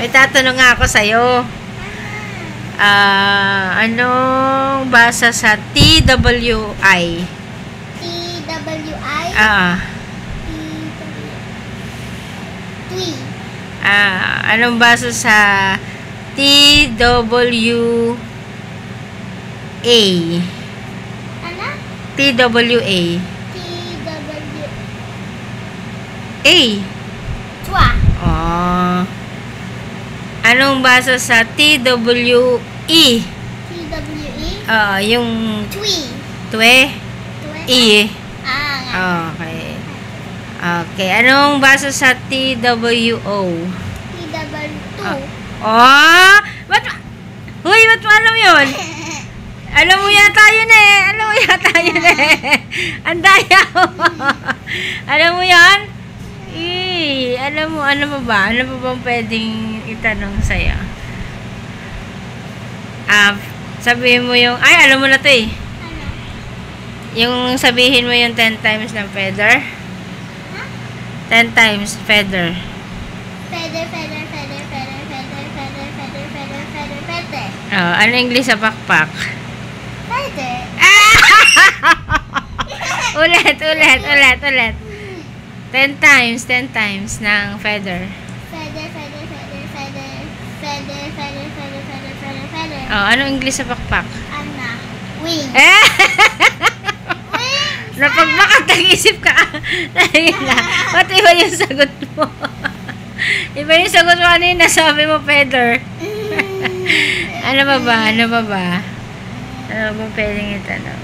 May tatanong nga ako sa'yo. Anong basa sa TWI? TWI? Twi. Anong basa sa TWA? Ano? TWA. A. Twa. Oh. Anong basa sa TWE? TWE? Yung Twi. twe. E. Nga. Okay. Okay. Anong basa sa TWO? TW2. Ba't mo alam yun? Alam mo yata yun eh. Ang daya mo. Alam mo yan? Alam mo, ano pa ba? Ano pa bang pwedeng itanong sa'yo? Sabihin mo yung, alam mo na to eh. Ano? Yung sabihin mo yung 10 times ng feather. Huh? 10 times feather. Feather. Ano English sa pakpak? Feather. Ulit. 10 times ng feather. Feather. Ano English sa pakpak? Ano? Wing. Napagbakat, nag-isip ka. Ba't iba yung sagot mo? Iba yung sagot mo kanina, sabi mo feather. Ano ba ba? Ano ba pwedeng itanong?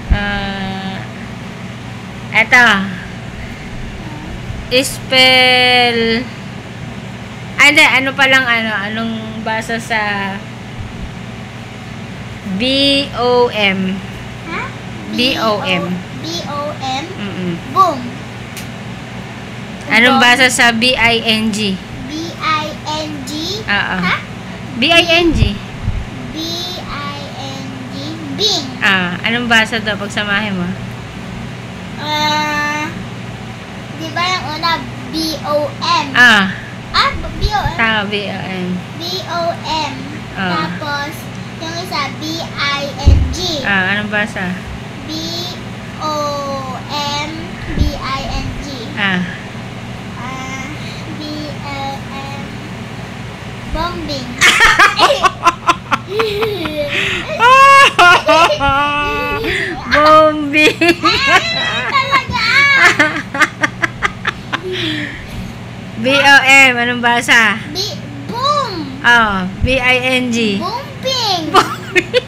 Eto. Spell. Hindi. Ano palang anong basa sa BOM? Ha? BOM. BOM? Boom. Anong basa sa BING? BING? Ha? BING? BING. Bing. Anong basa daw? Pagsamahin mo. Di ba yung una? BOM? BOM? Tama, BOM. BOM. Tapos, yung isa, BING. Anong basa? BOM, BING. BLM, bombing. Bombing. Talaga. BOM, anong basa? Boom. BING. Bombing. Bombing.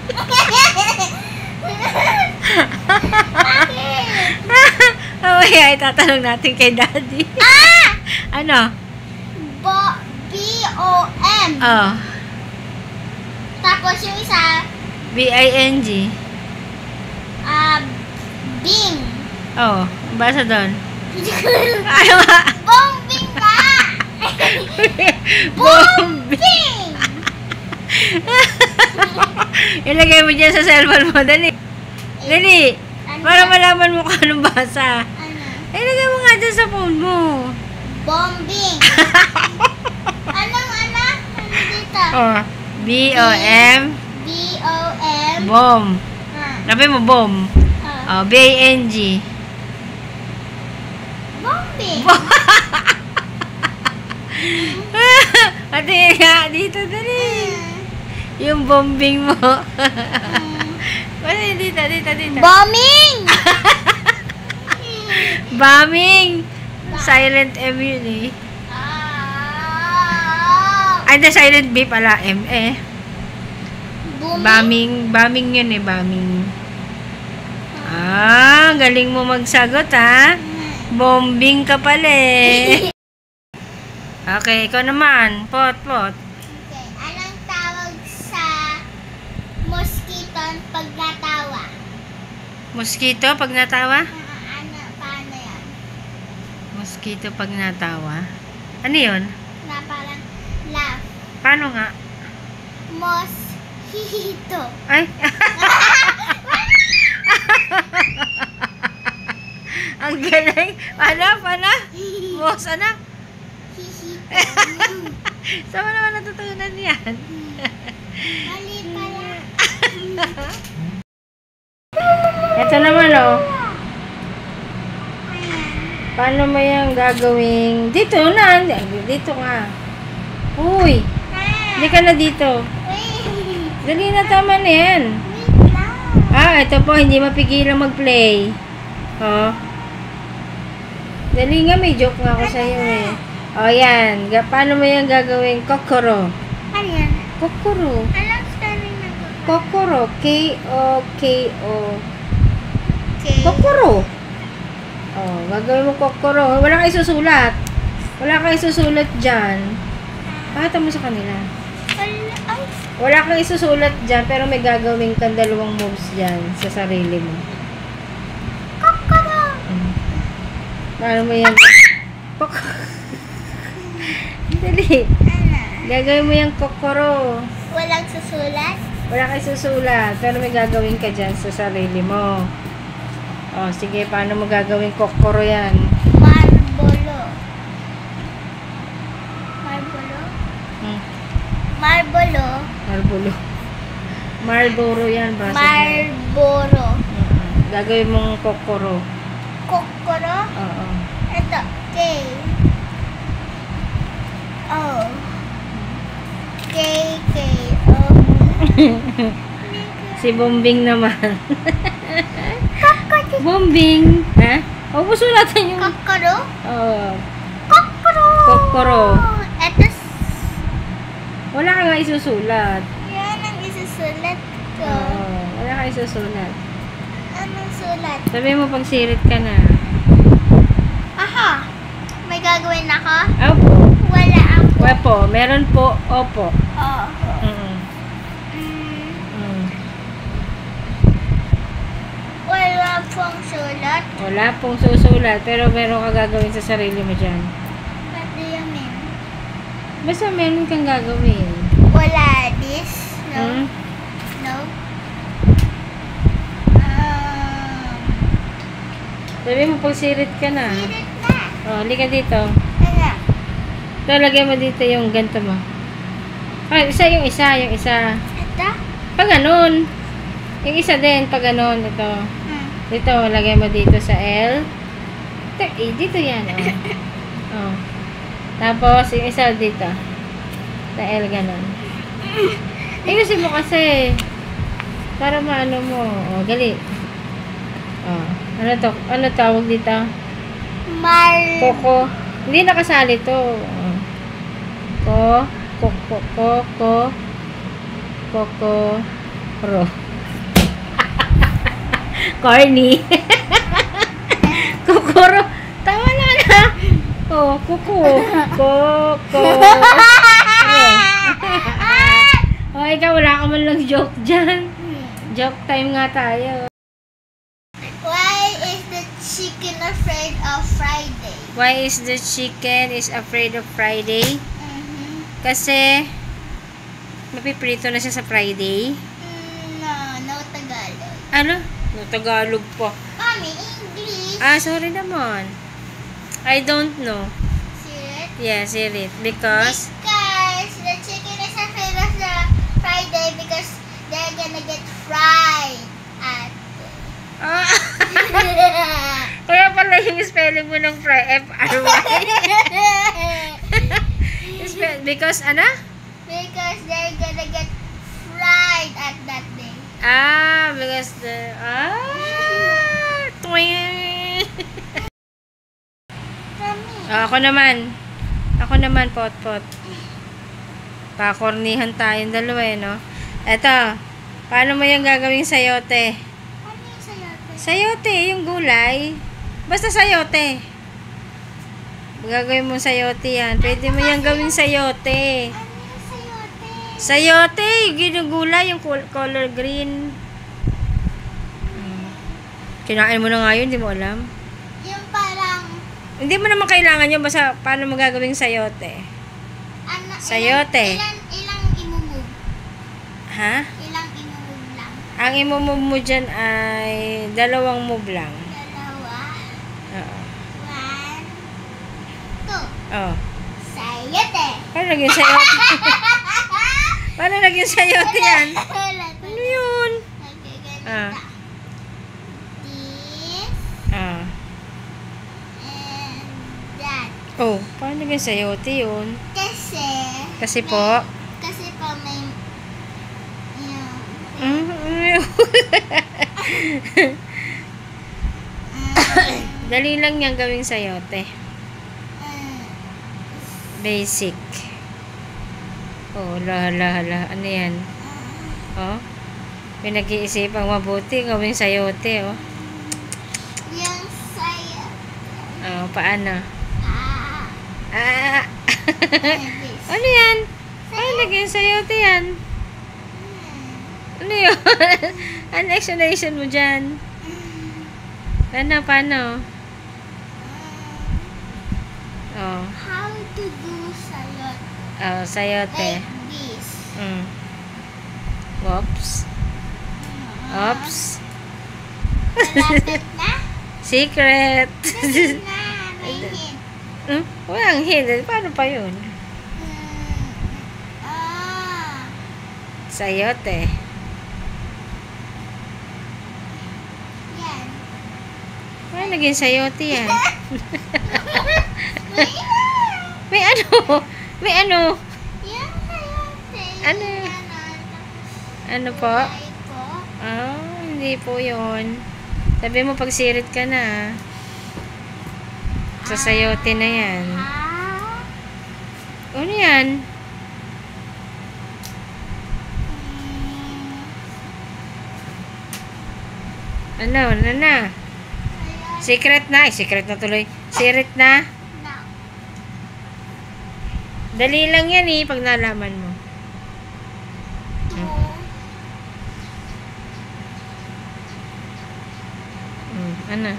Mamaya itatanong natin kay Daddy. Ano? BOM. Tapos yung isa, BING. Bing. Basa doon. Ano nga? Bombing ka! Bombing. Ilagay mo dyan sa cellphone mo. Dali. Para malaman mo kung anong basa. Ano? Ilagay mo nga dyan sa phone mo. Bombing. Anong dito? BOM. BOM. Bomb. Sabi mo, bomb. BING. Bombing. Pati nga, dito, dali. Yung bombing mo. Pati dito. Bombing! Bombing. Silent M yun eh. Ay, the silent B pala, M eh. Bombing yun eh, bombing. Galing mo magsagot ha. Bombing ka pala eh. Okay, ikaw naman. Pot. Okay, anong tawag sa mosquito pag natawa? Mosquito pag natawa? Paano yan? Mosquito pag natawa? Ano yun? Na parang laugh. Paano nga? Mosquito. Ay! Ang galing. Paano? Mos, ano? Hihito. Saan mo naman natutunan yan? Mali pala. Ito naman, oh. Ayan. Paano mo yung gagawing... Dito na. Dito ka. Uy. Hindi ka na dito. Wait. Dali na, tama na yan. Wait lang. Ito po. Hindi mapigilan mag-play. Oh. Dali nga. May joke nga ako sa'yo eh. O, yan. Paano mo yung gagawing kokoro? Ano yan? Kokoro. Anong spelling na to? Kokoro. K-O-K-O. Okay. Kokoro. Oh, gagawin mo kokoro. Wala kang isusulat. Wala kang isusulat dyan. Pakita mo sa kanila. Ay. Wala kang isusulat dyan, pero may gagawin kang dalawang moves dyan sa sarili mo. Kokoro. Paano mo yan? Dali. Ano? Gagawin mo yung kokoro. Walang susulat? Wala kang isusulat, pero may gagawin ka dyan sa sarili mo. Oh, sige, paano mo gagawin kokoro yan? Marbolo. Marbolo? Marbolo. Marlboro. Marlboro yan, basta. Marboro. Gagawin mong kokoro. Kokoro? Oo. Ito. K. O. K. K. O. Si Bombing naman. Kokoro. Bombing. Ha? Huwag mo sulatan yung... Kokoro? Oo. Kokoro. Kokoro. Ito. Wala ka nga isusulat. Yan ang isusulat ko. Oo. Wala ka isusulat. Anong sulat? Sabi mo pag sirit ka na. Aha. May gagawin ako? Opo. Wala ako. Wepo. Meron po. Opo. Oh. Mm. Wala pong sulat. Wala pong susulat. Pero meron ka gagawin sa sarili mo dyan. What do you mean? Basta meron kang gagawin. Wala this? No? Hmm? No? Sabi mo pag sirit ka na. Sirit na. Oh, halika dito. Ano? Ito, lagay mo dito yung ganito mo. Ay, yung isa. Ito? Pag ganun. Yung isa din, pag ganun. Ito. Dito, lagay mo dito sa L. Ito, dito yan. Oh. Oh. Tapos, yung isa dito. Sa L, ganun. Ayusin mo kasi. Para maano mo. Oh, gali. Oh. Ano tawag dito? Koko. Hindi nakasali to. Oh. Ro. Corny. Kokoro. Tama na. Oh, kuko. Oh, ikaw wala ka man lang joke dyan. Joke time nga tayo. Why is the chicken afraid of Friday? Why is the chicken is afraid of Friday? Kasi mapiprito na siya sa Friday. No Tagalog. Ano? No, Tagalog po. Mommy, English. Sorry naman. I don't know. Serious? Yeah, say it. Because Because the chicken is afraid of the Friday because they're gonna get fried at kaya pala yung spelling mo ng F-R-Y. Because, ano? Because they're gonna get fried at that day. Because twing. Ako naman, pot. Pakornihan tayong dalawa eh, no? Eto, paano mo yung gagawing sayote? Ano yung sayote? Sayote, yung gulay. Basta sayote. Gagawin mo sayote yan. Pwede mo yung gawing sayote. Ano yung sayote? Sayote, yung ginugulay, yung color green. Kinain mo na nga yun, hindi mo alam. Yung parang Hindi mo naman kailangan yun, basta paano mo gagawing sayote. Sayote. Ilang imumove? Ha? Ilang imumove lang? Ang imumove mo dyan ay 2 move lang. Dalawa. Oo. 1, 2. Oh. Sayote. Paano naging sayote? Paano naging sayote yan? Ano yun? Ah. This Ah. and that. Oh, paano naging sayote yun? Kasi may- po? Kasi po may yung Ano yun? Dali lang niyang gawing sayote. Basic. Oh, hala. Ano yan? Oh? Pinag-iisipang mabuti gawing sayote, oh. yung sayote. Oh, paano? Ah! This. Ano yan? Paano naging sayote yan? Ano yun? Ano explanation mo dyan? Paano? Oh. How to do sayote? Oh, sayote. Like this. Whoops. Oops. Malapit na? Secret. Kasi na, may hint. Walang hint. Paano pa yun? Sayote. Yan. Paano naging sayote yan? May May ano? Yan sayote. Ano? Ano po? Kulay po. Hindi po yun. Sabi mo pag sirit ka na. Sa sayote na yan. Ano yan? Ano na? Secret na. Secret na tuloy. Sirit na. No. Dali lang yan pag nalaman mo. Two. Ano?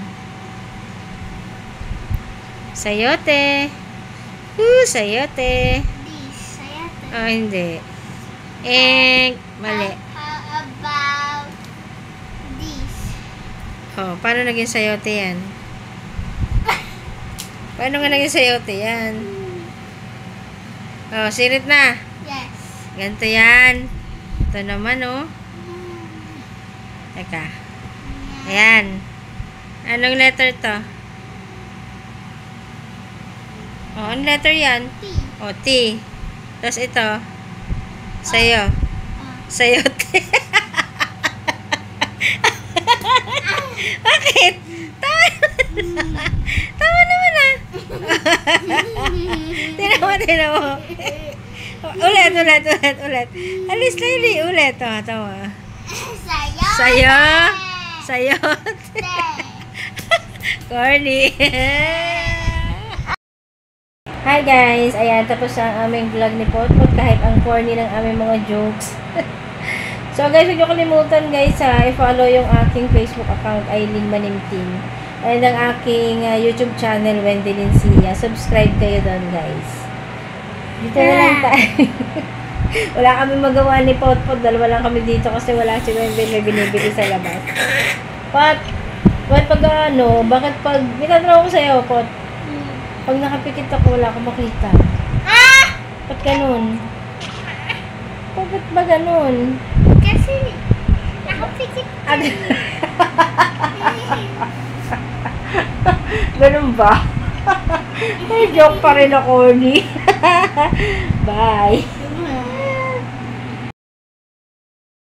Sayote. Sayote. This. Sayote. Oh, hindi. Mali. How about this? Oh, paano naging sayote yan? Paano nga naging sayote yan? Oh, sirit na. Yes. Ganito yan. Ito naman, oh. Teka. Ayan. Anong letter to? Oh, anong letter yan? T. Oh, T. Tapos ito. Sayo. Sayote. Bakit? Tama naman ah. Tinan mo. Ulit. Alis Lily, ulit. Tama. Sayote. Sayote. Corny. Hi guys! Ayan, tapos ang aming vlog ni Potpot kahit ang corny ng aming mga jokes. So guys, huwag niyo kalimutan guys i-follow yung aking Facebook account, Aileen Manimtim. And ang aking YouTube channel, Wendy Lincia. Subscribe kayo doon guys. Dito na lang tayo. Wala kami magawa ni Potpot. Dalawa lang kami dito kasi wala si Wendy may binibili sa labas. Pot, pag bakit pag, binatanong ko sa'yo, Pot, pag nakapikit ako, wala akong makita. Ba't ganun? Ba't ba ganun? Kasi nakapikit. Ganun ba? May joke pa rin ako, ni. Bye.